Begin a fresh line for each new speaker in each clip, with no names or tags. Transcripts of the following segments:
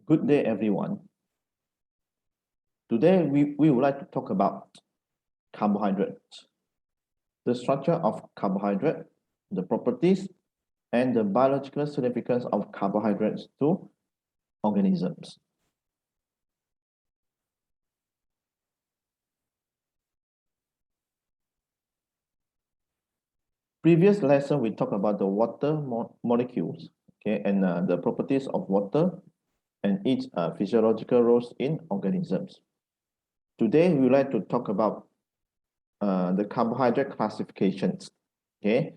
Good day, everyone. Today, we would like to talk about carbohydrates, the structure of carbohydrate, the properties, and the biological significance of carbohydrates to organisms. Previous lesson, we talked about the water molecules, okay, and the properties of water and its physiological roles in organisms. Today, we would like to talk about the carbohydrate classifications, okay,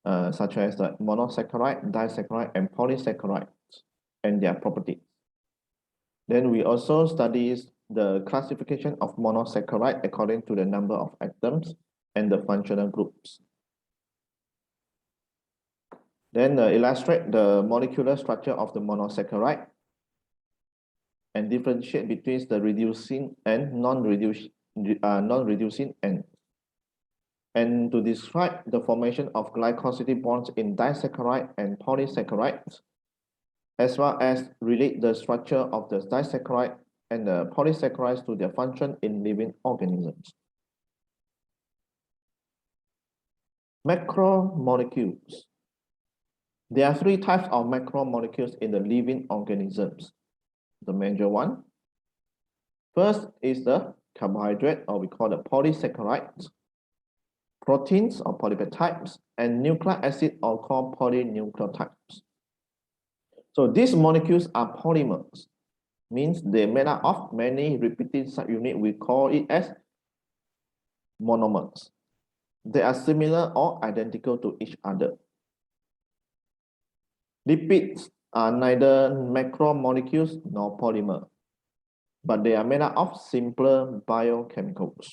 such as the monosaccharide, disaccharide, and polysaccharides, and their properties. Then we also study the classification of monosaccharide according to the number of atoms and the functional groups. Then illustrate the molecular structure of the monosaccharide and differentiate between the reducing and non-reducing ends. And to describe the formation of glycosidic bonds in disaccharide and polysaccharides, as well as relate the structure of the disaccharide and the polysaccharides to their function in living organisms. Macromolecules. There are three types of macromolecules in the living organisms. The major one. First is the carbohydrate, or we call the polysaccharides, proteins or polypeptides, and nucleic acid, or called polynucleotides. So these molecules are polymers, means they're made up of many repeating subunits. We call it as monomers. They are similar or identical to each other. Lipids are neither macromolecules nor polymer, but they are made up of simpler biochemicals.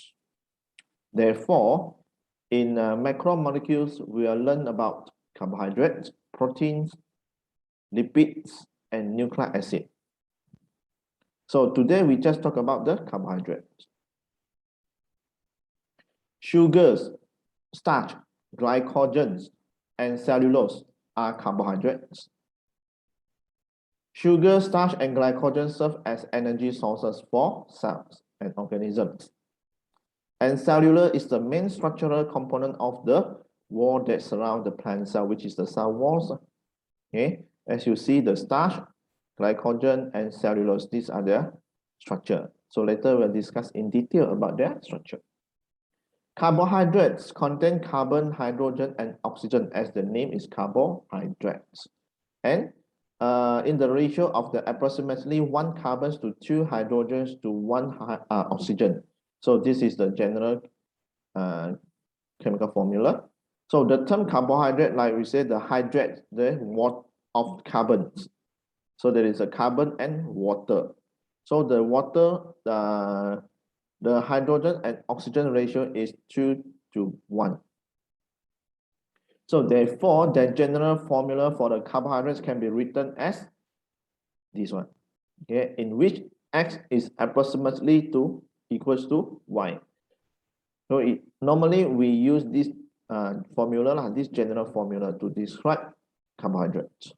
Therefore, in macromolecules, we will learn about carbohydrates, proteins, lipids, and nucleic acid. So today we just talk about the carbohydrates. Sugars, starch, glycogens, and cellulose are carbohydrates. Sugar, starch, and glycogen serve as energy sources for cells and organisms. And cellular is the main structural component of the wall that surrounds the plant cell, which is the cell walls. Okay, as you see, the starch, glycogen, and cellulose, these are their structure. So later we'll discuss in detail about their structure. Carbohydrates contain carbon, hydrogen, and oxygen, as the name is carbohydrates. And in the ratio of the approximately 1 carbon to 2 hydrogens to 1 oxygen. So this is the general chemical formula. So the term carbohydrate, like we said, the hydrate, the water of carbons. So there is a carbon and water. So the water, the hydrogen and oxygen ratio is 2 to 1. So therefore, the general formula for the carbohydrates can be written as this one, okay, in which X is approximately equals to Y. So normally we use this formula, this general formula, to describe carbohydrates.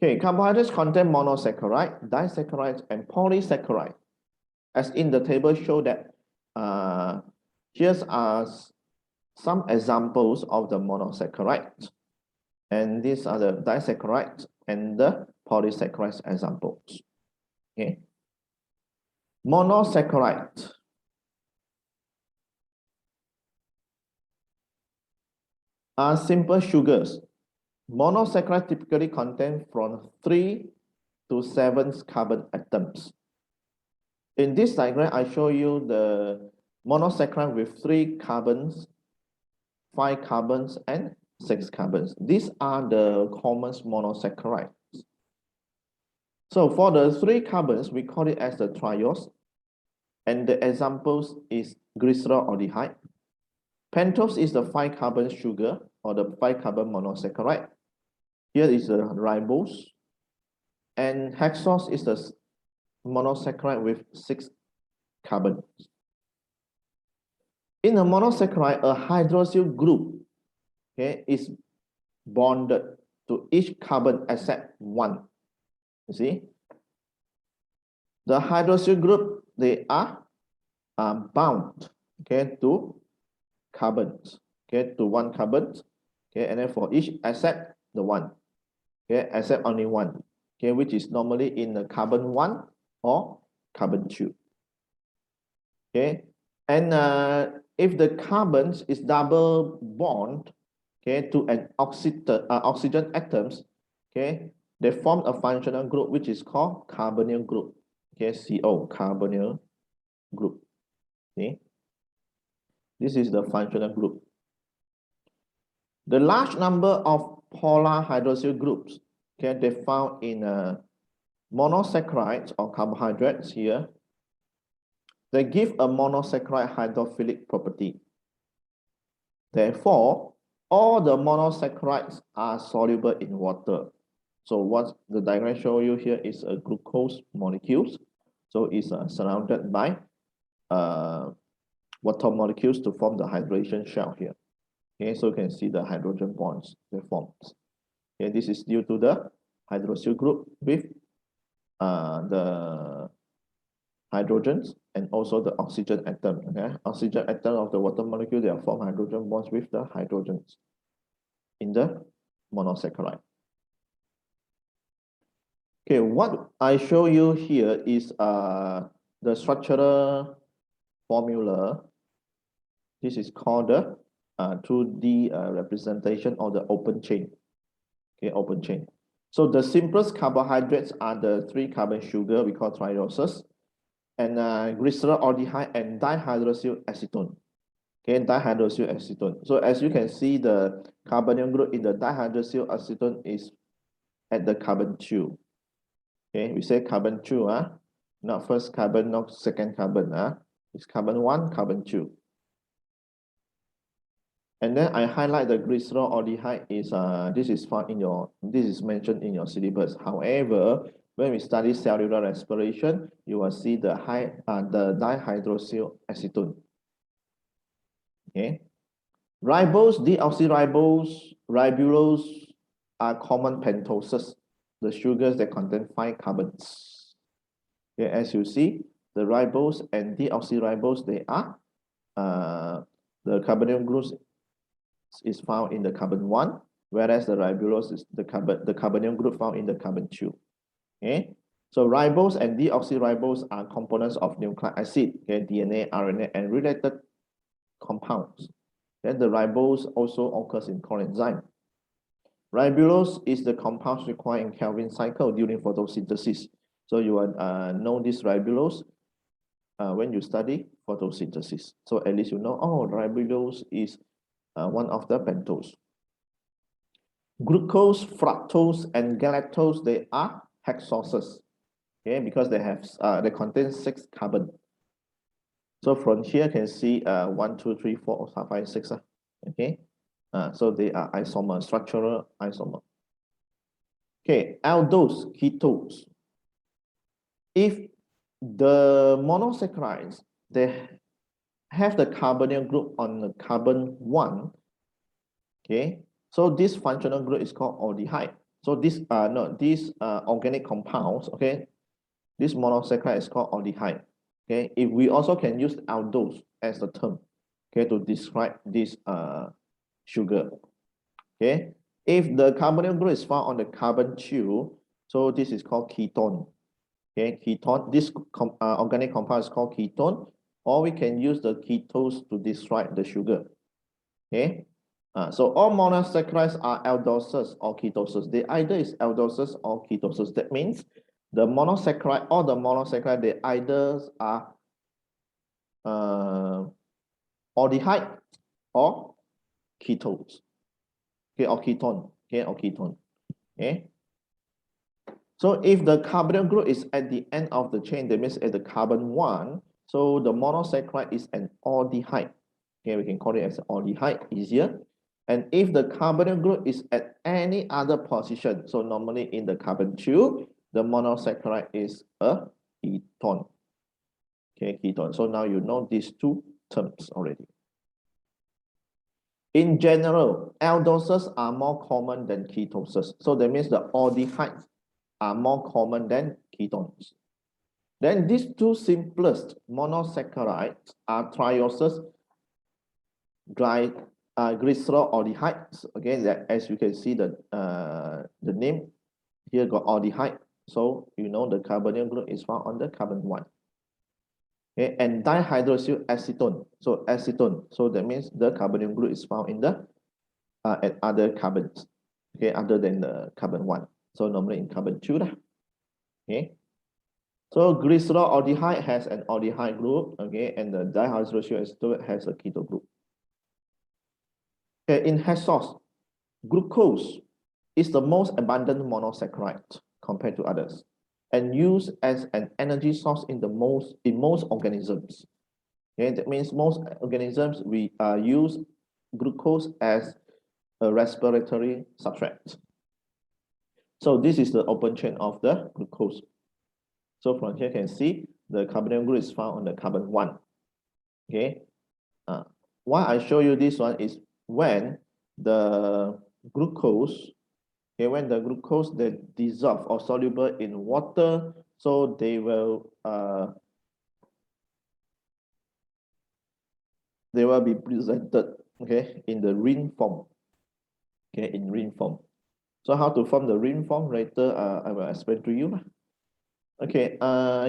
Okay, carbohydrates contain monosaccharide, disaccharides, and polysaccharide. As in the table show that here's some examples of the monosaccharides, and these are the disaccharides and the polysaccharides examples. Okay, monosaccharides are simple sugars. Monosaccharides typically contain from 3 to 7 carbon atoms. In this diagram, I show you the monosaccharide with 3 carbons, 5 carbons, and 6 carbons. These are the common monosaccharides. So for the 3 carbons, we call it as the triose, and the examples is glyceraldehyde. Pentose is the 5 carbon sugar, or the 5 carbon monosaccharide. Here is the ribose, and hexose is the monosaccharide with 6 carbons. In a monosaccharide, a hydroxyl group, okay, is bonded to each carbon except one. You see, the hydroxyl group, they are bound, okay, to carbons, okay, to one carbon, okay, and then for each except the one, okay, except only one, okay, which is normally in the carbon 1 or carbon 2, okay, and if the carbons is double bond, okay, to an oxygen atoms, okay, they form a functional group which is called carbonyl group, okay, CO, carbonyl group, okay. This is the functional group. The large number of polar hydroxyl groups, okay, they found in monosaccharides or carbohydrates here. They give a monosaccharide hydrophilic property. Therefore, all the monosaccharides are soluble in water. So what the diagram show you here is a glucose molecules. So it's surrounded by water molecules to form the hydration shell here. Okay, so you can see the hydrogen bonds they forms. Okay, this is due to the hydroxyl group with the hydrogens and also the oxygen atom. Okay, oxygen atom of the water molecule, they are form hydrogen bonds with the hydrogens in the monosaccharide. Okay, what I show you here is the structural formula. This is called the 2D representation of the open chain. Okay, open chain. So the simplest carbohydrates are the 3-carbon sugar we call trioses, and glyceraldehyde and dihydroxyl acetone. Okay, dihydroxyl acetone. So as you can see, the carbonyl group in the dihydroxyl acetone is at the carbon 2. Okay, we say carbon 2, not first carbon, not second carbon. It's carbon 1, carbon 2. And then I highlight the glyceraldehyde is this is found in your, this is mentioned in your syllabus. However, when we study cellular respiration, you will see the dihydroxyl acetone. Okay, ribose, deoxyribose, ribulose are common pentoses, the sugars that contain 5 carbons. Okay, as you see, the ribose and deoxyribose, they are the carbonyl groups is found in the carbon 1, whereas the ribulose is the carbonyl group found in the carbon 2. Okay, so ribose and deoxyribose are components of nucleic acid, okay, DNA, RNA, and related compounds. Then the ribose also occurs in coenzyme. Ribulose is the compounds required in Calvin cycle during photosynthesis. So you will know this ribulose when you study photosynthesis. So at least you know, oh, ribulose is one of the pentose. Glucose, fructose, and galactose, they are hexoses, okay, because they have they contain 6 carbon. So from here you can see 1, 2, 3, 4, 5, 6. Okay, so they are isomer, structural isomer. Okay, aldose, ketones. If the monosaccharides, they have the carbonyl group on the carbon 1, okay, so this functional group is called aldehyde. So this these organic compounds, okay, this monosaccharide is called aldehyde. Okay, if we also can use aldose as the term, okay, to describe this sugar. Okay, if the carbonyl group is found on the carbon 2, so this is called ketone. Okay, ketone. This organic compound is called ketone, or we can use the ketose to describe the sugar. Okay, so all monosaccharides are aldoses or ketoses. They either is aldoses or ketoses. That means the monosaccharide, all the monosaccharide, they either are aldehyde or ketones. Okay, or ketone. Okay, or ketone. Okay. So if the carbonyl group is at the end of the chain, that means at the carbon 1, so the monosaccharide is an aldehyde. Okay, we can call it as an aldehyde, easier. And if the carbonyl group is at any other position, so normally in the carbon 2, the monosaccharide is a ketone. Okay, ketone. So now you know these 2 terms already. In general, aldoses are more common than ketoses. So that means the aldehydes are more common than ketones. Then these two simplest monosaccharides are trioses, glycerolaldehydes. Again, that as you can see the name here got aldehyde, so you know the carbonyl group is found on the carbon 1. Okay, and dihydroxyl acetone. So acetone. So that means the carbonyl group is found in the at other carbons. Okay, other than the carbon 1. So normally in carbon 2 lah. Okay. So glycerolaldehyde has an aldehyde group, okay, and the dihydroxyl acetone has a keto group. Okay, in hexose, glucose is the most abundant monosaccharide compared to others, and used as an energy source in most organisms. Okay, that means most organisms we use glucose as a respiratory substrate. So this is the open chain of the glucose. So from here you can see the carbonyl group is found on the carbon 1. Okay. Why I show you this one is when the glucose, okay, when the glucose they dissolve or soluble in water, so they will be presented, okay, in the ring form. Okay, in ring form. So how to form the ring form later, I will explain to you. Okay,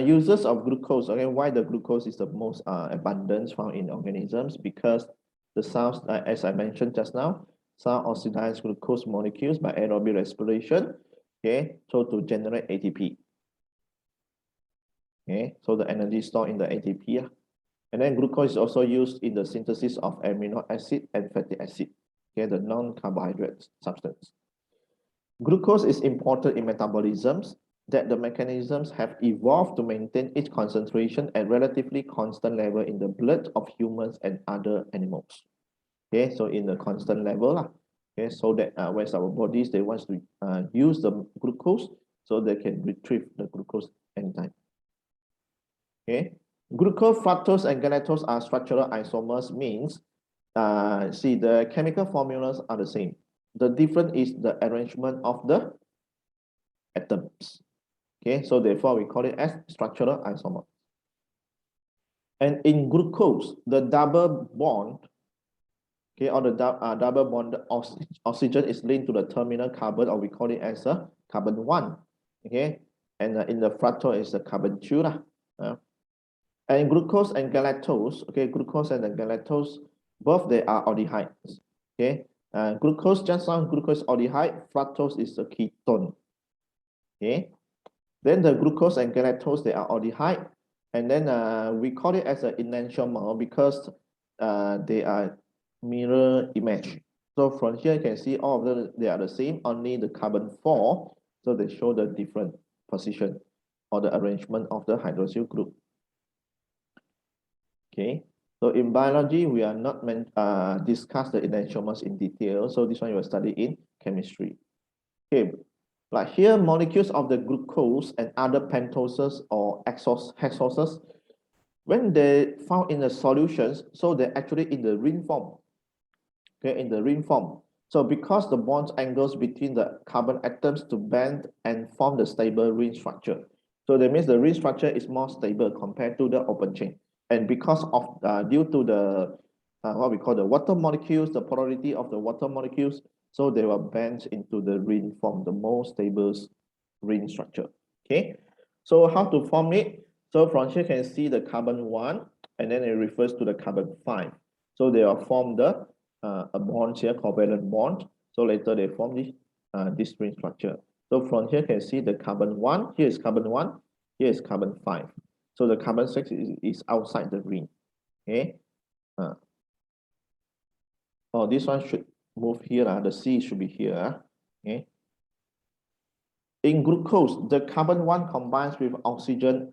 uses of glucose. Okay, why the glucose is the most abundant found in organisms? Because the cells, as I mentioned just now, cells oxidize glucose molecules by aerobic respiration. Okay, so to generate ATP. Okay, so the energy stored in the ATP. And then glucose is also used in the synthesis of amino acid and fatty acid. Okay, the non-carbohydrate substance. Glucose is important in metabolisms that the mechanisms have evolved to maintain its concentration at relatively constant level in the blood of humans and other animals. Okay, so in the constant level, okay, so that when our bodies they want to use the glucose, so they can retrieve the glucose anytime. Okay, glucose, fructose, and galactose are structural isomers. Means, see the chemical formulas are the same. The difference is the arrangement of the atoms. Okay, so therefore we call it as structural isomer. And in glucose, the double bond, okay, or the double bond oxygen is linked to the terminal carbon, or we call it as a carbon 1. Okay, and in the fructose is the carbon 2. And glucose and galactose, okay, glucose and the galactose, both they are aldehydes. Okay, glucose just now, glucose aldehyde, fructose is a ketone. Okay. Then the glucose and galactose, they are aldehyde. And then we call it as an enantiomer because they are mirror image. So from here you can see all of them, they are the same, only the carbon 4. So they show the different position or the arrangement of the hydroxyl group. Okay. So in biology, we are not discuss the enantiomers in detail. So this one you will study in chemistry. Okay. Like here, molecules of the glucose and other pentoses or hexoses, when they found in the solutions, so they're actually in the ring form. Okay, in the ring form. So because the bond angles between the carbon atoms to bend and form the stable ring structure. So that means the ring structure is more stable compared to the open chain. And because of due to the what we call the water molecules, the polarity of the water molecules, so they will bend into the ring form, the most stable ring structure. Okay, so how to form it? So from here you can see the carbon 1, and then it refers to the carbon 5. So they will form the a bond here, covalent bond. So later they form this ring structure. So from here you can see the carbon 1. Here is carbon 1. Here is carbon 5. So the carbon 6 is outside the ring. Okay. Oh, this one should move here. The C should be here. Okay. In glucose, the carbon 1 combines with oxygen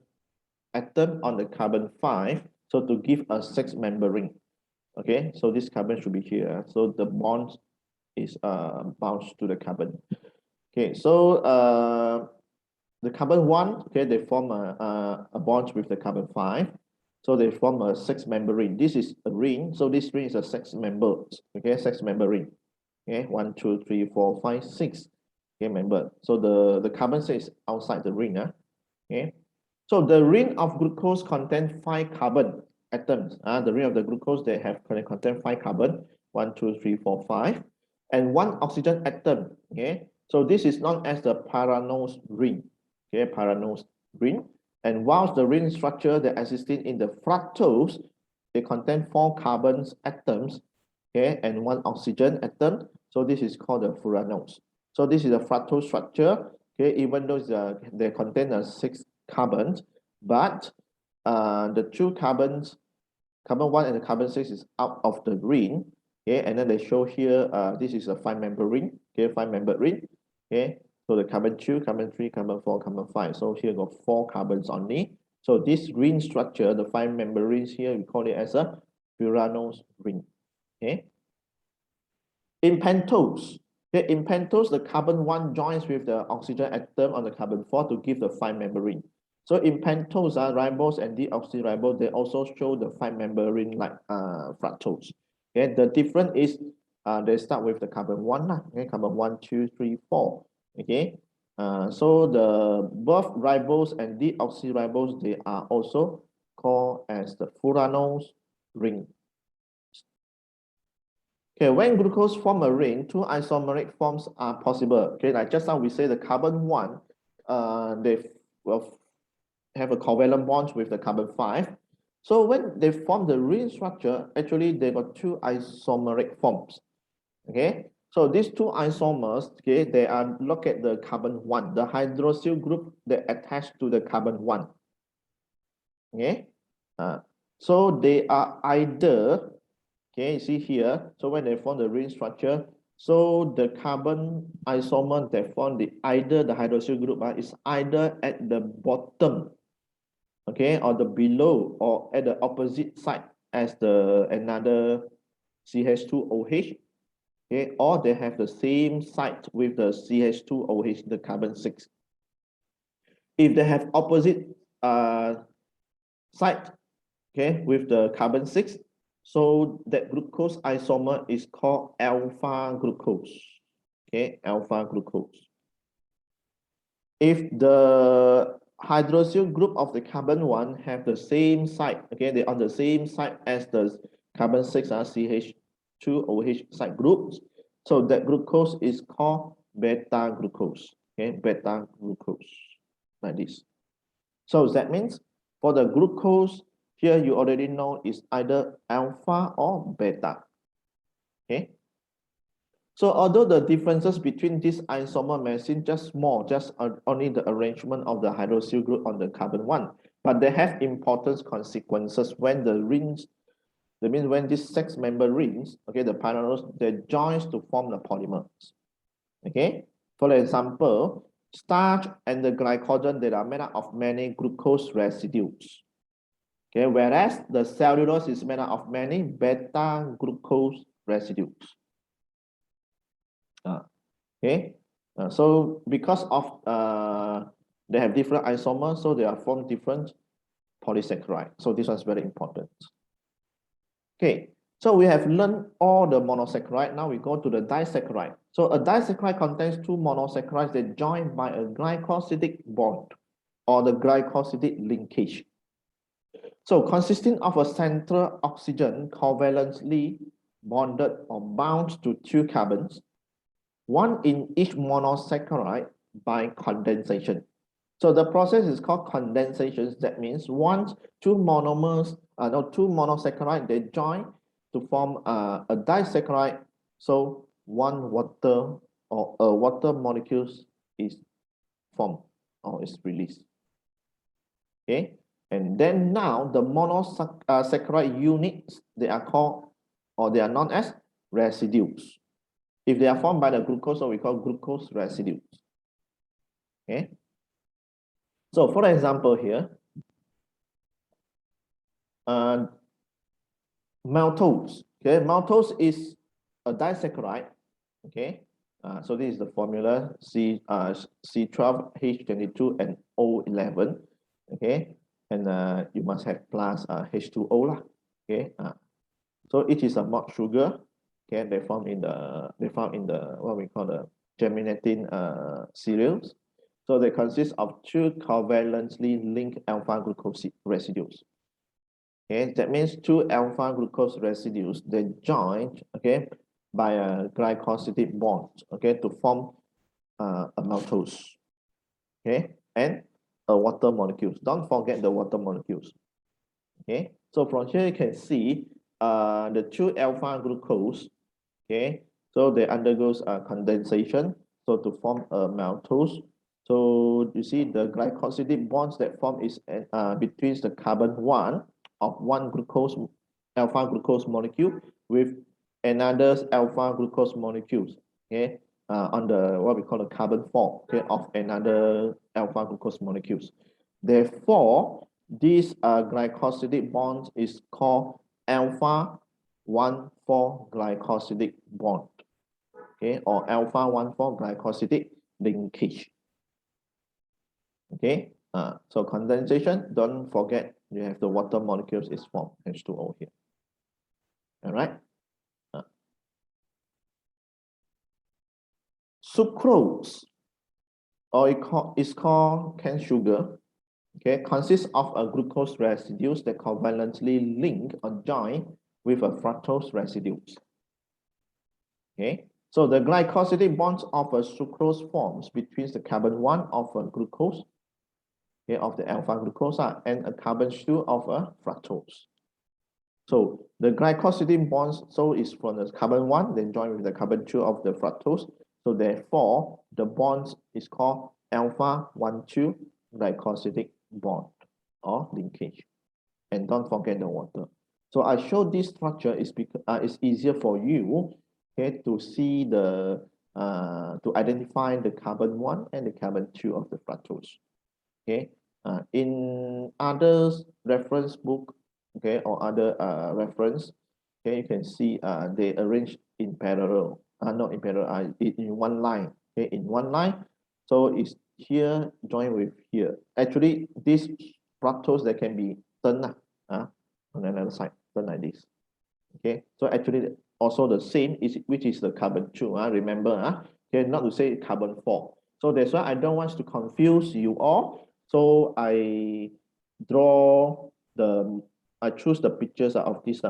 atom on the carbon 5, so to give a 6-member ring. Okay, so this carbon should be here. So the bond is bound to the carbon. Okay, so the carbon 1, okay, they form a bond with the carbon 5. So they form a 6-member ring. This is a ring. So this ring is a 6-member, okay, 6-member ring. Okay, 1, 2, 3, 4, 5, 6. Okay, remember, so the carbon 6 is outside the ring. Okay, so the ring of glucose contains 5 carbon atoms. The ring of the glucose, they have contain 5 carbon, 1, 2, 3, 4, 5, and 1 oxygen atom. Okay, so this is known as the pyranose ring. Okay, pyranose ring. And whilst the ring structure that existing in the fructose, they contain 4 carbon atoms, okay, and 1 oxygen atom. So this is called the furanose. So this is the fructose structure. Okay, even though they contain 6 carbons, but the 2 carbons, carbon 1 and the carbon 6 is out of the ring. Okay, and then they show here, this is a 5-member ring. Okay, 5-member ring. Okay, so the carbon 2, carbon 3, carbon 4, carbon 5. So here got 4 carbons only. So this ring structure, the 5-member rings here, we call it as a furanose ring. Okay. In pentose, okay, in pentose, the carbon 1 joins with the oxygen atom on the carbon 4 to give the 5-member ring. So in pentose, ribose and deoxyribose, they also show the 5-member ring like fructose. Okay, the difference is they start with the carbon 1, okay, carbon 1, 2, 3, 4. Okay, so the both ribose and deoxyribose, they are also called as the furanose ring. Okay, when glucose form a ring, 2 isomeric forms are possible. Okay, like just now we say the carbon 1, they will have a covalent bond with the carbon 5. So when they form the ring structure, actually they got 2 isomeric forms. Okay, so these 2 isomers, okay, they are look at the carbon 1, the hydroxyl group that attached to the carbon 1. Okay, so they are either, okay, you see here, so when they form the ring structure, so the carbon isomer that form either the hydroxyl group is either at the bottom, okay, or the below, or at the opposite side as the another CH2OH, okay, or they have the same site with the CH2OH, the carbon 6. If they have opposite site, okay, with the carbon 6, so that glucose isomer is called alpha glucose. Okay, alpha glucose. If the hydroxyl group of the carbon 1 have the same site, okay, they're on the same site as the carbon 6 CH2OH site groups, so that glucose is called beta glucose. Okay, beta glucose, like this. So that means for the glucose, here you already know is either alpha or beta. Okay. So although the differences between this isomer may seem just small, just only the arrangement of the hydroxyl group on the carbon 1, but they have important consequences when the rings, that means when these 6-member rings, okay, the pyranose, they joins to form the polymers. Okay. For example, starch and the glycogen, they are made up of many glucose residues. Okay, whereas the cellulose is made up of many beta glucose residues. Okay, so because of they have different isomers, so they are formed different polysaccharide. So this one's very important. Okay, so we have learned all the monosaccharide. Now we go to the disaccharide. So a disaccharide contains 2 monosaccharides that join by a glycosidic bond or the glycosidic linkage. So consisting of a central oxygen covalently bonded or bound to 2 carbons, 1 in each monosaccharide by condensation. So the process is called condensation. That means once 2 monosaccharides, they join to form a disaccharide. So 1 water or a water molecules is formed or is released. Okay, and then now the monosaccharide units, they are called, or they are known as residues. If they are formed by the glucose, so we call glucose residues. Okay. So for example here, maltose. Okay, maltose is a disaccharide. Okay. So this is the formula C12H22 and O11. Okay, and you must have plus H2O lah. Okay. So it is a malt sugar. Okay, they found in the what we call the germinating cereals. So they consist of two covalently linked alpha glucose residues. Okay, that means two alpha glucose residues, they joined, okay, by a glycosidic bond, okay, to form a maltose, okay, and a water molecules. Don't forget the water molecules. Okay, so from here you can see the two alpha glucose, okay, so they undergoes condensation, so to form a maltose. So you see the glycosidic bonds that form is between the carbon one of one glucose alpha glucose molecule with another alpha glucose molecules, okay, on the what we call the carbon 4, okay, of another alpha glucose molecules. Therefore, this glycosidic bond is called alpha 1,4 glycosidic bond, okay, or alpha 1,4 glycosidic linkage. Okay, so condensation, don't forget you have the water molecules is formed, H2O here. All right. Sucrose, or it's called cane sugar, okay, consists of a glucose residues that covalently link or join with a fructose residues. Okay, so the glycosidic bonds of a sucrose forms between the carbon 1 of a glucose, okay, of the alpha glucose, and a carbon 2 of a fructose. So the glycosidic bonds, so is from the carbon 1, then join with the carbon 2 of the fructose. So therefore, the bonds is called alpha 1,2 glycosidic bond or linkage. And don't forget the water. So I show this structure is because it's easier for you, okay, to see the to identify the carbon 1 and the carbon 2 of the fructose. Okay, in others reference book, okay, or other reference, okay, you can see they arrange in parallel, not in parallel, in one line, okay, in one line. So it's here joined with here. Actually, this fructose that can be turned on another side, turn like this. Okay, so actually also the same is which is the carbon 2. Remember, okay, not to say carbon 4. So that's why I don't want to confuse you all. So I choose the pictures of this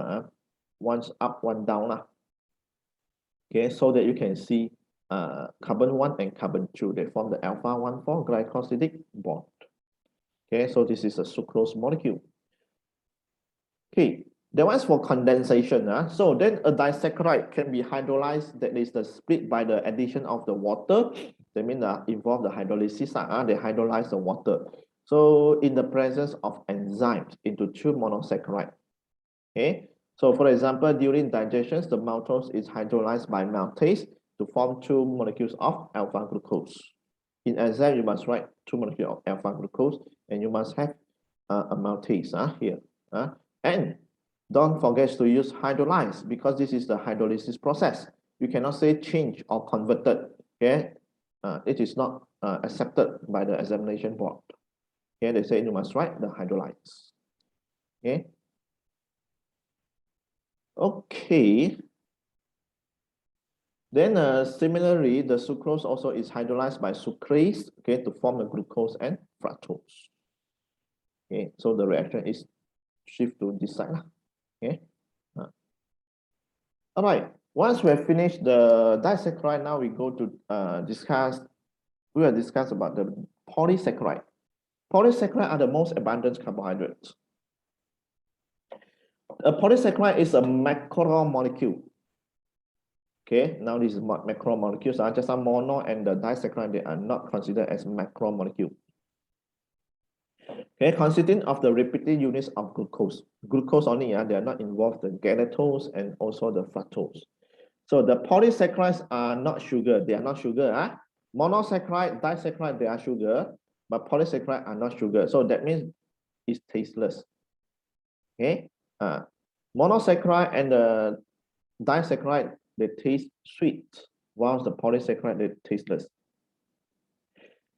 one's up, one down. Okay, so that you can see carbon 1 and carbon 2, they form the alpha 1,4 glycosidic bond. Okay, so this is a sucrose molecule. Okay, that one's for condensation. So then a disaccharide can be hydrolyzed, that is the split by the addition of the water. That means involve the hydrolysis, they hydrolyze the water. So in the presence of enzymes into two monosaccharide. Okay, so for example, during digestion, the maltose is hydrolyzed by maltase to form two molecules of alpha glucose. In enzyme, you must write two molecules of alpha glucose, and you must have a maltase here. And don't forget to use hydrolyze, because this is the hydrolysis process. You cannot say change or converted. Okay, it is not accepted by the examination board. Okay, they say you must write the hydrolyze. Okay. Okay. Then similarly, the sucrose also is hydrolyzed by sucrase, okay, to form the glucose and fructose. Okay, so the reaction is shift to this side. Okay. All right. Once we have finished the disaccharide, now we go to we will discuss about the polysaccharide. Polysaccharide are the most abundant carbohydrates. A polysaccharide is a macromolecule. Okay, now this is macromolecules. Just some mono and the disaccharide, they are not considered as macromolecule. Okay, consisting of the repeating units of glucose. Glucose only, they are not involved the galactose and also the fructose. So the polysaccharides are not sugar. They are not sugar. Monosaccharide, disaccharide, they are sugar, but polysaccharide are not sugar. So that means it's tasteless. Okay, monosaccharide and the disaccharide, they taste sweet, whilst the polysaccharide, they tasteless.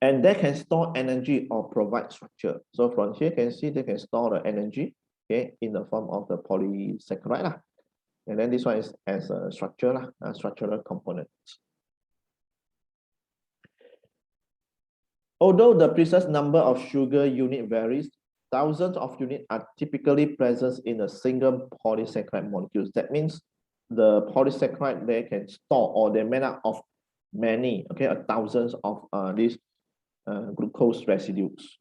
And they can store energy or provide structure. So from here, you can see they can store the energy, okay, in the form of the polysaccharide. And then this one is as a structure, structural component. Although the precise number of sugar unit varies, thousands of units are typically present in a single polysaccharide molecule. That means the polysaccharide they can store, or they're made up of many, okay, thousands of these glucose residues.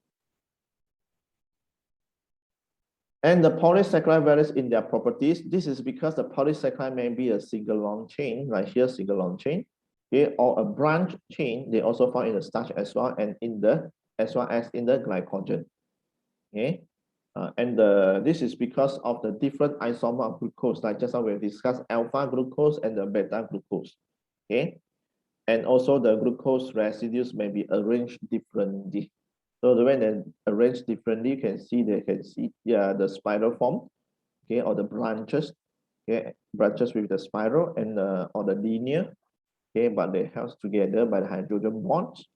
And the polysaccharide varies in their properties. This is because the polysaccharide may be a single long chain, like here, single long chain, okay, or a branch chain. They also found in the starch as well, and in the as well as in the glycogen. Okay, this is because of the different isomer of glucose, like just now we discussed alpha glucose and the beta glucose. Okay, and also the glucose residues may be arranged differently. So the way they arrange differently, you can see the spiral form, okay, or the branches, okay, branches with the spiral and or the linear, okay, but they held together by the hydrogen bonds.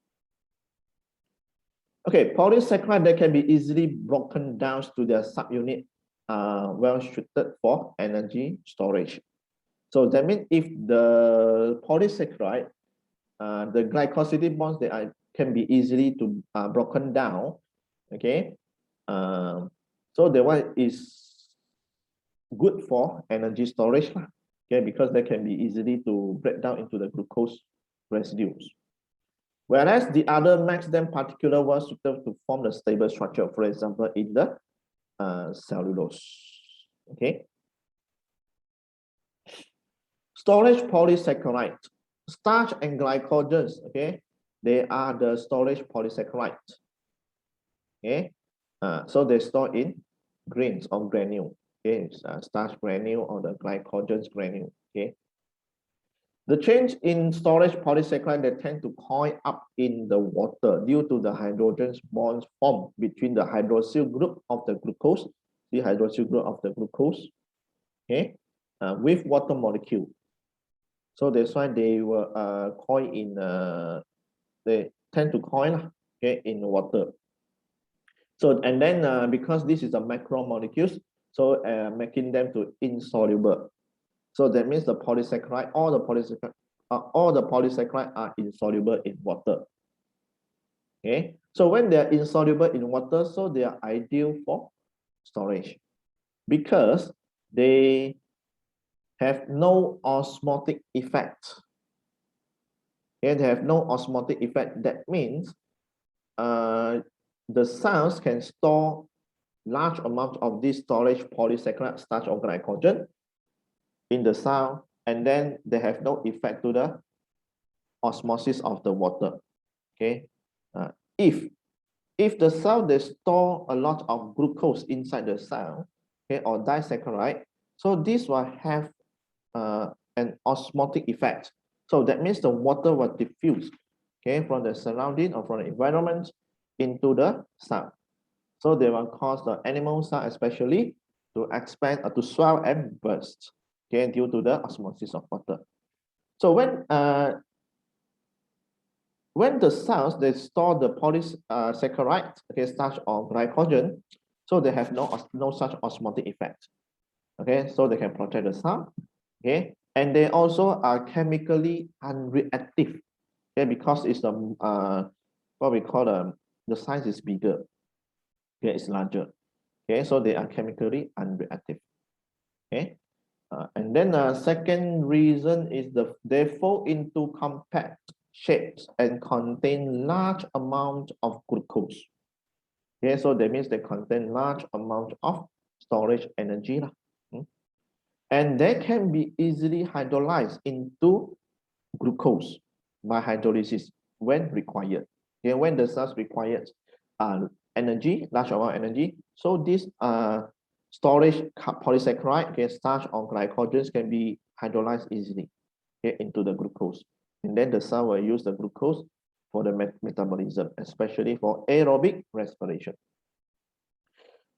Okay, polysaccharide that can be easily broken down to their subunit, well suited for energy storage. So that means if the polysaccharide, the glycosidic bonds can be easily broken down, okay. So the one is good for energy storage, okay, because they can be easily to break down into the glucose residues. Whereas the other makes them particular ones suitable to form the stable structure, for example, in the cellulose. Okay. Storage polysaccharide, starch and glycogens. Okay, they are the storage polysaccharide. Okay, so they store in grains or granule. Okay, starch granule or the glycogens granule. Okay. The change in storage polysaccharide, they tend to coil up in the water due to the hydrogen bonds formed between the hydroxyl group of the glucose, the hydroxyl group of the glucose, okay, with water molecule. So that's why they will coil in, they tend to coil, okay, in water. So, and then because this is a macromolecules, so making them to insoluble. So that means the polysaccharide, all the polysaccharide are insoluble in water. Okay, so when they are insoluble in water, so they are ideal for storage because they have no osmotic effect. Okay, they have no osmotic effect. That means the cells can store large amount of this storage polysaccharide, starch or glycogen in the cell, and then they have no effect to the osmosis of the water. Okay, if the cell they store a lot of glucose inside the cell, okay, or disaccharide, so this will have an osmotic effect. So that means the water will diffuse, okay, from the surrounding or from the environment into the cell. So they will cause the animal cell especially to expand or to swell and burst, okay, due to the osmosis of water. So when the cells they store the polysaccharide, okay, starch or glycogen, so they have no such osmotic effect. Okay, so they can protect the cell. Okay, and they also are chemically unreactive. Okay, because it's what we call the size is bigger. Okay, it's larger. Okay, so they are chemically unreactive. Okay, and then the second reason is they fall into compact shapes and contain large amount of glucose. Okay, so that means they contain large amount of storage energy. And they can be easily hydrolyzed into glucose by hydrolysis when required. Okay, when the cells requires energy, large amount of energy, so this storage polysaccharide, okay, starch or glycogens can be hydrolyzed easily, okay, into the glucose. And then the cell will use the glucose for the metabolism, especially for aerobic respiration.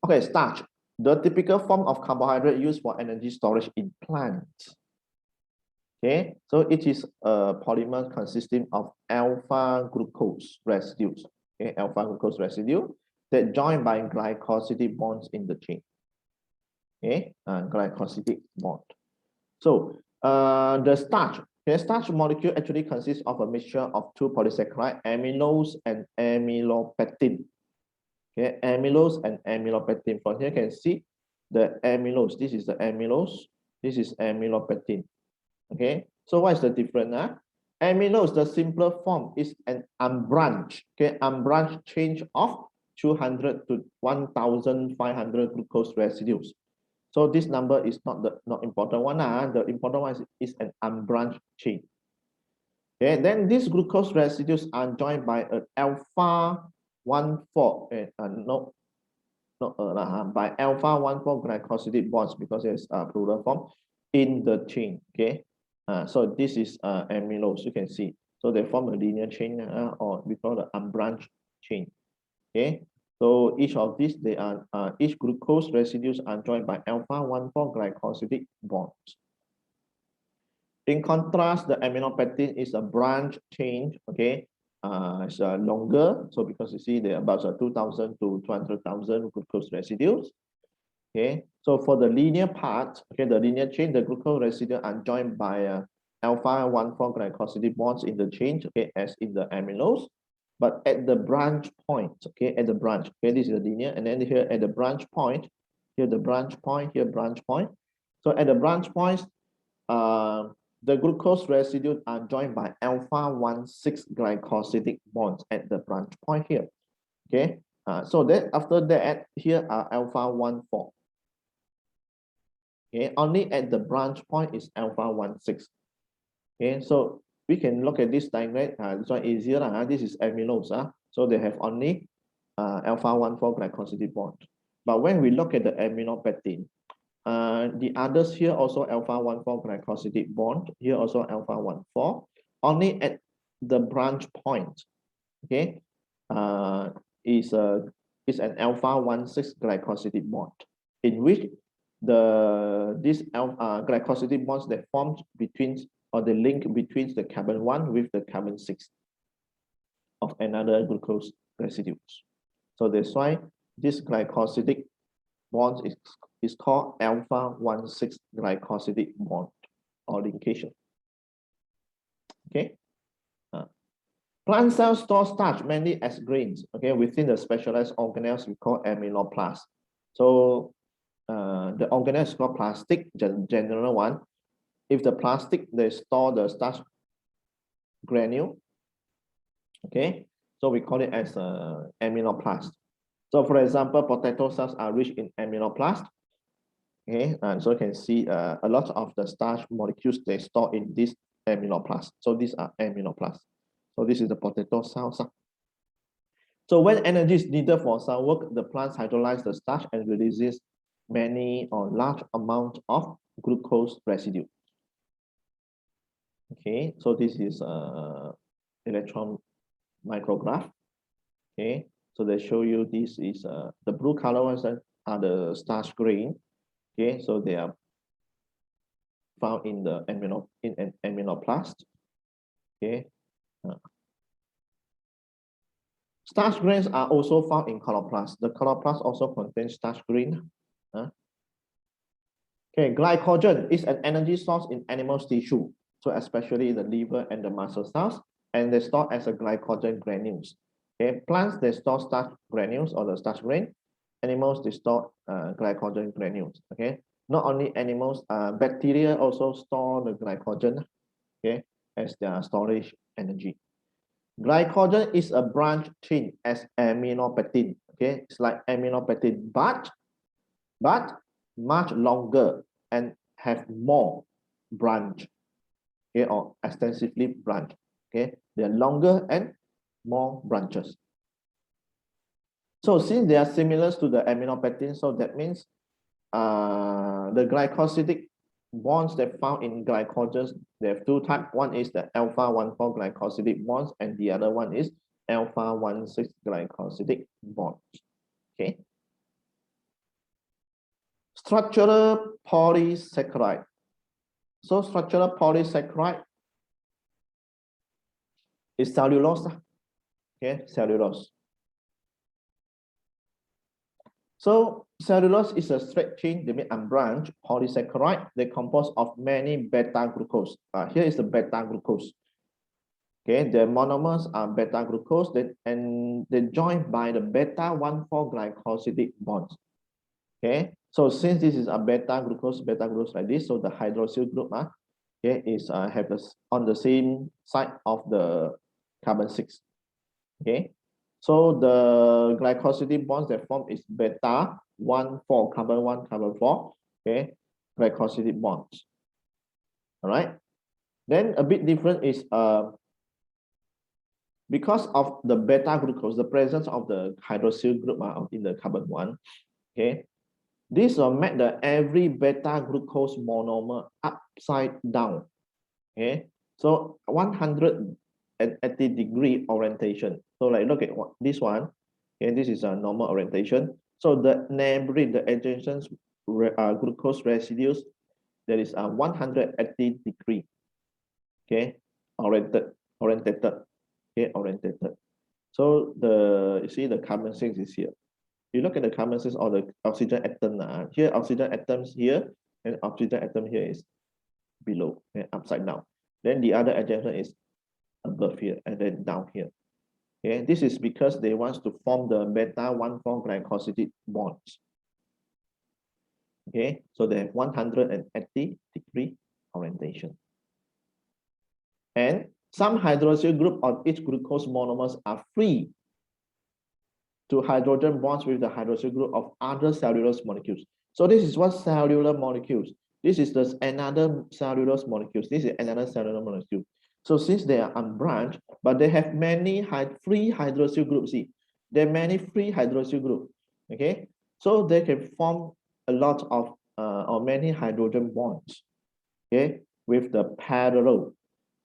Okay, starch, the typical form of carbohydrate used for energy storage in plants. Okay, so it is a polymer consisting of alpha glucose residues, okay, alpha glucose residue that join by glycosidic bonds in the chain. Okay, glycosidic bond. So the starch, Okay, starch molecule actually consists of a mixture of two polysaccharides, amylose and amylopectin. Okay, amylose and amylopectin. From here you can see the amylose. This is the amylose. This is amylopectin. Okay, so what is the difference? Amylose, the simpler form, is an unbranched, okay, unbranched change of 200 to 1,500 glucose residues. So this number is not the important one. The important one is an unbranched chain. Okay, then these glucose residues are joined by an alpha 1,4. By alpha 1,4 glycosidic bonds because it's a plural form in the chain. Okay, so this is amylose. You can see. So they form a linear chain, or we call the unbranched chain. Okay. So each of these, they are each glucose residues are joined by alpha 1,4 glycosidic bonds. In contrast, the aminopectin is a branch chain. Okay, it's longer. So because you see there are about 2,000 to 200,000 glucose residues. Okay, so for the linear part, okay, the linear chain, the glucose residue are joined by alpha 1,4 glycosidic bonds in the chain. Okay, as in the amylose. But at the branch point, okay, at the branch, okay, this is the linear, and then here at the branch point, here the branch point, here branch point. So at the branch points, the glucose residues are joined by alpha 1,6 glycosidic bonds at the branch point here. Okay, so then after that, here are alpha 1,4. Okay, only at the branch point is alpha 1,6. Okay, so we can look at this diagram. This one easier. This is amylose. So they have only alpha 1,4 glycosidic bond. But when we look at the aminopectin, the others here also alpha 1,4 glycosidic bond. Here also alpha 1,4. Only at the branch point, okay, is an alpha 1,6 glycosidic bond, in which these glycosidic bonds that formed between, or the link between the carbon 1 with the carbon 6 of another glucose residues. So that's why this glycosidic bond is called alpha 1,6 glycosidic bond or linkation. Okay. Plant cells store starch mainly as grains, okay, within the specialized organelles we call amyloplasts. So the organelle is called plastic, general one. If the plastic, they store the starch granule, okay, so we call it as amyloplast. So for example, potato cells are rich in amyloplast, okay, and so you can see a lot of the starch molecules they store in this amyloplast. So these are amyloplasts. So this is the potato cells. So when energy is needed for cell work, the plants hydrolyze the starch and releases many or large amount of glucose residue. Okay, so this is electron micrograph. Okay, so they show you this is the blue color ones are the starch grain. Okay, so they are found in the an amyloplast. Okay, starch grains are also found in chloroplast. The chloroplast also contains starch grain. Okay, glycogen is an energy source in animal tissue, so especially the liver and the muscle cells, and they store as a glycogen granules. Okay, plants they store starch granules or the starch grain. Animals they store glycogen granules. Okay, not only animals, bacteria also store the glycogen. Okay, as their storage energy. Glycogen is a branch chain as aminopectin. Okay, it's like aminopectin, but much longer and have more branch, okay, or extensively branch. Okay, they are longer and more branches. So since they are similar to the aminopectin, so that means the glycosidic bonds that found in glycogens, they have two types. One is the alpha 1,4 glycosidic bonds, and the other one is alpha 1,6 glycosidic bonds. Okay. Structural polysaccharide. So structural polysaccharide is cellulose. Okay, cellulose. So cellulose is a straight chain, they mean unbranched polysaccharide. They compose of many beta glucose. Here is the beta glucose. Okay, the monomers are beta glucose, and they're joined by the beta 1,4 glycosidic bonds. Okay, so since this is a beta glucose like this, so the hydroxyl group okay, is have this on the same side of the carbon 6. Okay, so the glycosidic bonds that form is beta 1,4 carbon 1 carbon 4. Okay, glycosidic bonds. All right. Then a bit different is because of the beta glucose, the presence of the hydroxyl group in the carbon 1. Okay, this will make the every beta glucose monomer upside down. Okay, so 180-degree orientation. So like look at this one. Okay, this is a normal orientation. So the neighboring, the adjacent glucose residues, there is a 180-degree. Okay, oriented. Okay, orientated. So you see the carbon 6 is here. You look at the carbon 6 or the oxygen atom. Here oxygen atoms here, and oxygen atom here is below, and upside down. Then the other adjacent is above here and then down here. Okay, this is because they want to form the beta 1,4 glycosidic bonds. Okay, so they have 180-degree orientation. And some hydroxyl group of each glucose monomers are free to hydrogen bonds with the hydroxyl group of other cellulose molecules. So this is what cellular molecules. This is another cellulose molecules. This is another cellular molecule. So since they are unbranched, but they have many free hydroxyl groups. See, there are many free hydroxyl groups. Okay, so they can form a lot of or many hydrogen bonds. Okay, with the parallel.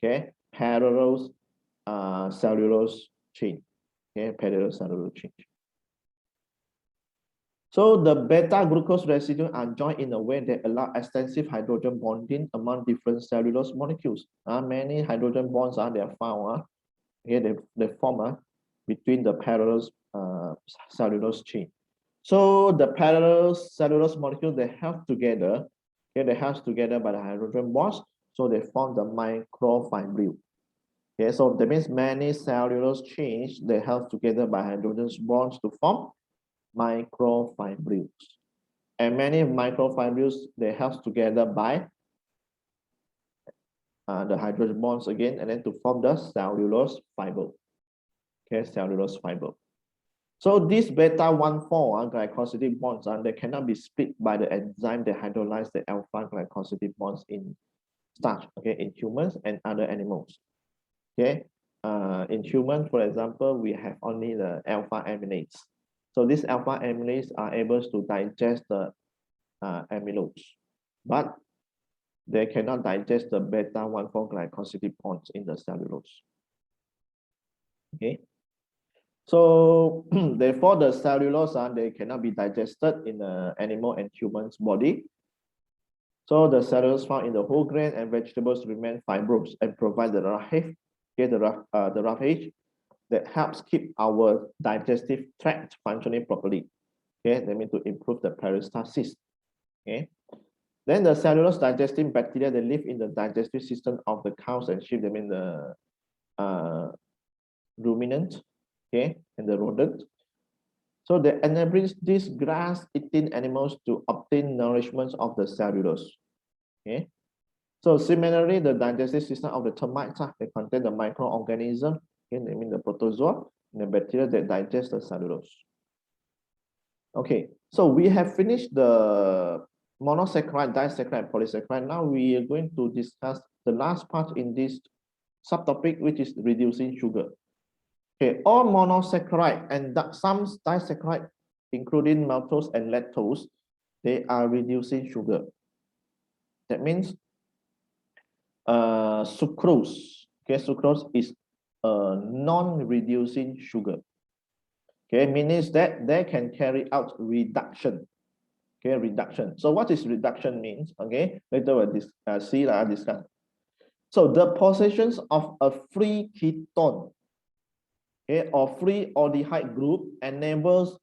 Okay, parallel cellulose chain. Okay, parallel cellulose chain. So the beta glucose residues are joined in a way that allow extensive hydrogen bonding among different cellulose molecules. Many hydrogen bonds they are found. Okay, they form between the parallel cellulose chain. So the parallel cellulose molecules they have together. Okay, they have together by the hydrogen bonds. So they form the microfibril. Okay, so that means many cellulose chains they have together by hydrogen bonds to form microfibrils, and many microfibrils they held together by the hydrogen bonds again, and then to form the cellulose fiber. Okay, cellulose fiber. So these beta 1,4 glycosidic bonds they cannot be split by the enzyme that hydrolyze the alpha glycosidic bonds in starch. Okay, in humans and other animals. Okay, in humans, for example, we have only the alpha amylase. So these alpha amylase are able to digest the amylose, but they cannot digest the beta 1,4 glycosidic bonds in the cellulose. Okay, so therefore the cellulose they cannot be digested in the animal and humans body. So the cellulose found in the whole grain and vegetables remain fibrous and provide the roughage, okay, the roughage that helps keep our digestive tract functioning properly. Okay, that means to improve the peristalsis. Okay, then the cellulose digesting bacteria they live in the digestive system of the cows and sheep. They mean the ruminant, okay, and the rodent. So they enable these grass-eating animals to obtain nourishment of the cellulose. Okay, so similarly, the digestive system of the termites they contain the microorganisms. Okay, they mean the protozoa and the bacteria that digest the cellulose. Okay, so we have finished the monosaccharide, disaccharide, polysaccharide. Now we are going to discuss the last part in this subtopic, which is reducing sugar. Okay, all monosaccharide and some disaccharide, including maltose and lactose, they are reducing sugar. That means sucrose. Okay, sucrose is a non-reducing sugar. Okay, means that they can carry out reduction. Okay, reduction. So what is reduction means? Okay, later we'll discuss. So the positions of a free ketone, okay, or free aldehyde group enables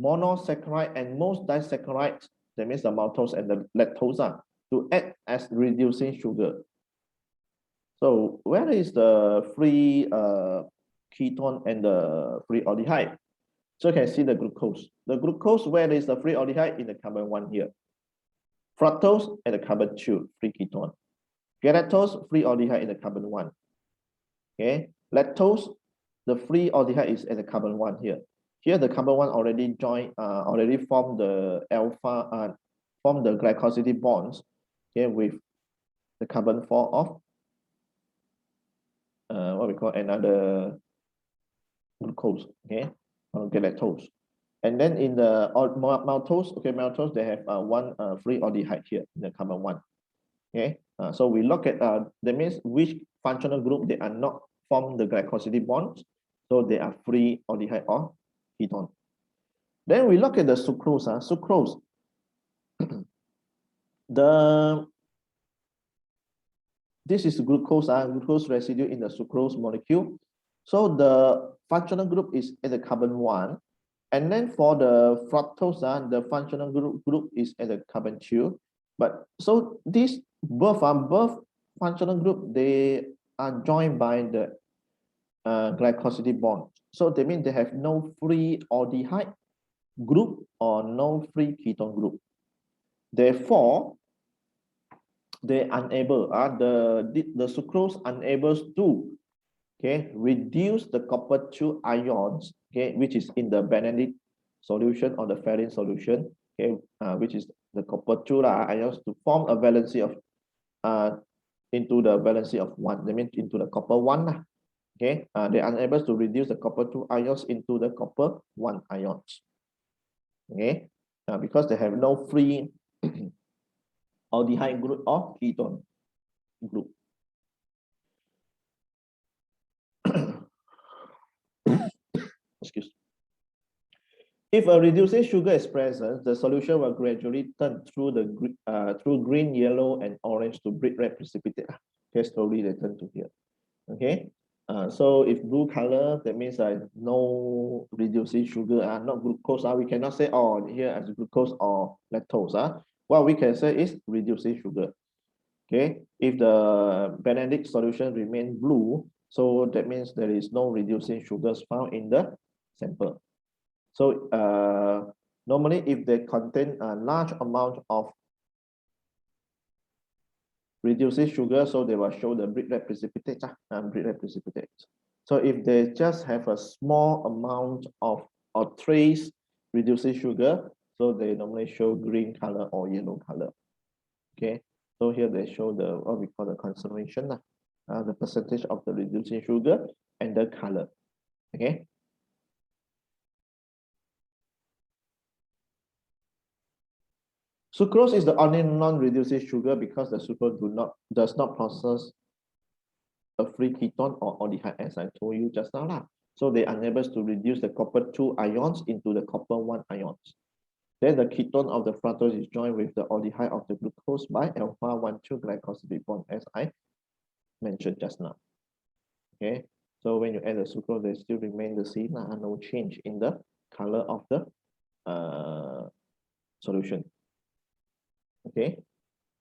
monosaccharide and most disaccharides, that means the maltose and the lactose, to act as reducing sugar. So where is the free ketone and the free aldehyde? So you can see the glucose. The glucose, where is the free aldehyde? In the carbon 1 here. Fructose at the carbon 2, free ketone. Galactose, free aldehyde in the carbon 1. Okay. Lactose, the free aldehyde is at the carbon 1 here. Here the carbon 1 already already formed the alpha, formed the glycosidic bonds, okay, with the carbon 4 of what we call another glucose, okay, galactose. And then in the maltose, okay, maltose, they have one free aldehyde here in the carbon 1. Okay, so we look at that means which functional group they are not form the glycosidic bonds, so they are free aldehyde or ketone. Then we look at the sucrose. Sucrose, this is glucose, glucose residue in the sucrose molecule. So the functional group is at the carbon 1. And then for the fructose, the functional group is at the carbon 2. But so these both functional group, they are joined by the glycosidic bond. So they mean they have no free aldehyde group or no free ketone group. Therefore, they unable, the sucrose enables to, okay, reduce the copper 2 ions, okay, which is in the benedict solution or the ferrin solution, okay, which is the copper 2 ions, to form a valency of into the valency of 1. That means into the copper 1. Okay, they are unable to reduce the copper 2 ions into the copper 1 ions. Okay, because they have no free aldehyde group or ketone group. Excuse me. If a reducing sugar is present, the solution will gradually turn through through green, yellow, and orange to brick red precipitate. Okay, slowly they turn to here. Okay, so if blue color, that means no reducing sugar, not glucose. We cannot say, oh, here as glucose or lactose. What we can say is reducing sugar. Okay, if the benedict solution remains blue, so that means there is no reducing sugars found in the sample. So normally, if they contain a large amount of reducing sugar, so they will show the brick red precipitate, brick red precipitate. So if they just have a small amount of or trace reducing sugar, so they normally show green color or yellow color. Okay, so here they show the what we call the concentration, the percentage of the reducing sugar and the color. Okay. Sucrose is the only non-reducing sugar because the sucrose does not process a free ketone or aldehyde, as I told you just now. So they are unable to reduce the copper 2 ions into the copper 1 ions. Then the ketone of the fructose is joined with the aldehyde of the glucose by alpha 1,2 glycosidic bond, as I mentioned just now. Okay, so when you add the sucrose, they still remain the same, no change in the color of the solution. Okay,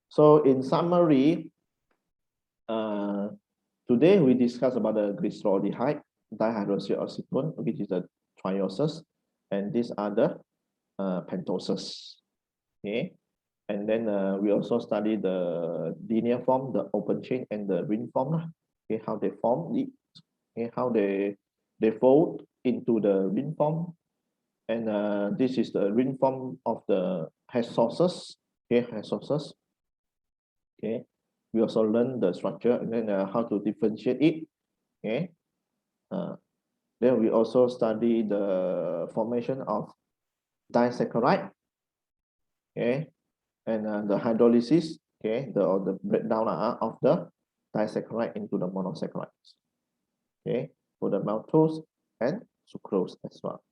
so in summary, today we discuss about the glyceroldehyde, dihydroxyacetone, which is the trioses, and these are the pentoses. Okay, and then we also study the linear form, the open chain, and the ring form. Okay, how they form it, okay, how they fold into the ring form, and this is the ring form of the hexoses. Okay, hexoses. Okay, we also learn the structure and then how to differentiate it. Okay, then we also study the formation of disaccharide. Okay, and the hydrolysis. Okay, the breakdown of the disaccharide into the monosaccharides. Okay, for the maltose and sucrose as well.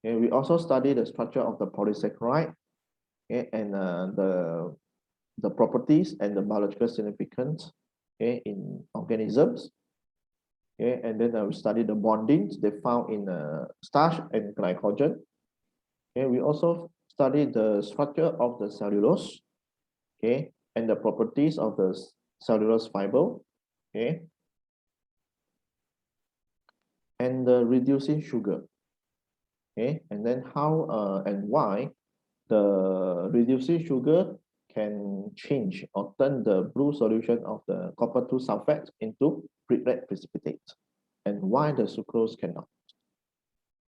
Okay, we also study the structure of the polysaccharide. Okay, and the properties and the biological significance, okay, in organisms. Okay, and then we study the bondings they found in starch and glycogen. Okay, we also study the structure of the cellulose, okay, and the properties of the cellulose fiber, okay, and the reducing sugar, okay, and then how and why the reducing sugar can change or turn the blue solution of the copper 2 sulfate into red precipitate, and why the sucrose cannot.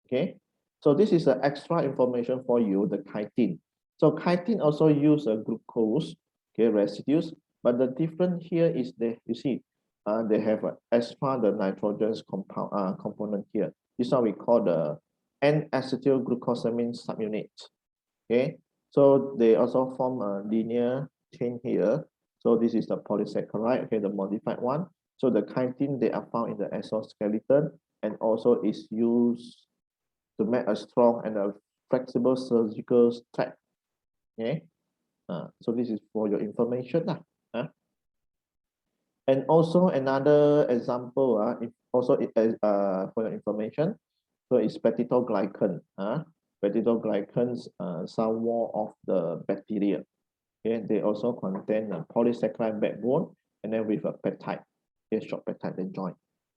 Okay, so this is the extra information for you, the chitin. So chitin also use a glucose, okay, residues, but the difference here is that you see, they have extra the nitrogen component here. This one we call the N-acetyl glucosamine subunit. Okay, so they also form a linear chain here. So this is the polysaccharide, okay, the modified one. So the chitin they are found in the exoskeleton and also is used to make a strong and a flexible surgical strap. Okay, so this is for your information lah. And also another example, for your information, so it's peptidoglycan. Peptidoglycans cell wall of the bacteria. Okay, they also contain a polysaccharide backbone and then with a peptide, okay, short peptide they join.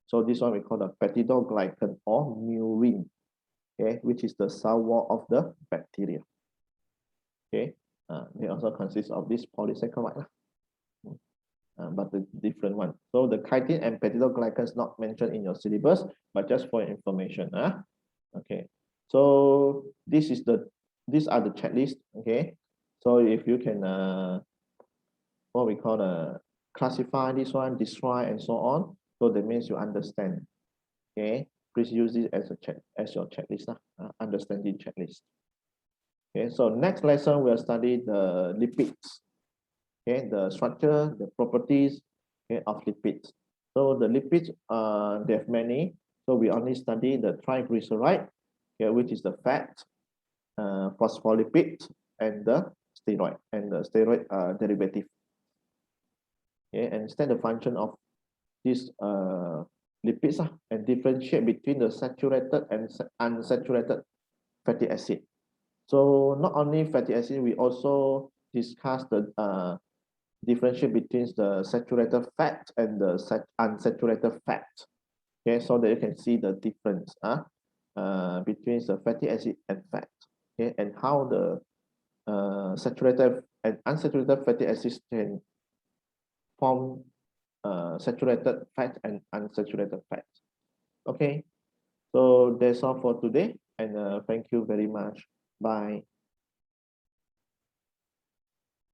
So this one we call the peptidoglycan or murin, okay, which is the cell wall of the bacteria. Okay, they also consist of this polysaccharide, but the different one. So the chitin and peptidoglycan is not mentioned in your syllabus, but just for your information. Okay, so these are the checklist. Okay, so if you can what we call classify this one, destroy, and so on. So that means you understand. Okay, please use it as your checklist. Understanding checklist. Okay, so next lesson we'll study the lipids. Okay, the structure, the properties, okay, of lipids. So the lipids, they have many. So we only study the triglyceride, okay, which is the fat, phospholipid, and the steroid derivative. Okay, and understand the function of these lipids and differentiate between the saturated and unsaturated fatty acid. So not only fatty acid, we also discuss the differentiate between the saturated fat and the unsaturated fat. Okay, so that you can see the difference between the fatty acid and fat. Okay, and how the saturated and unsaturated fatty acids can form saturated fat and unsaturated fat. Okay, so that's all for today, and thank you very much. Bye.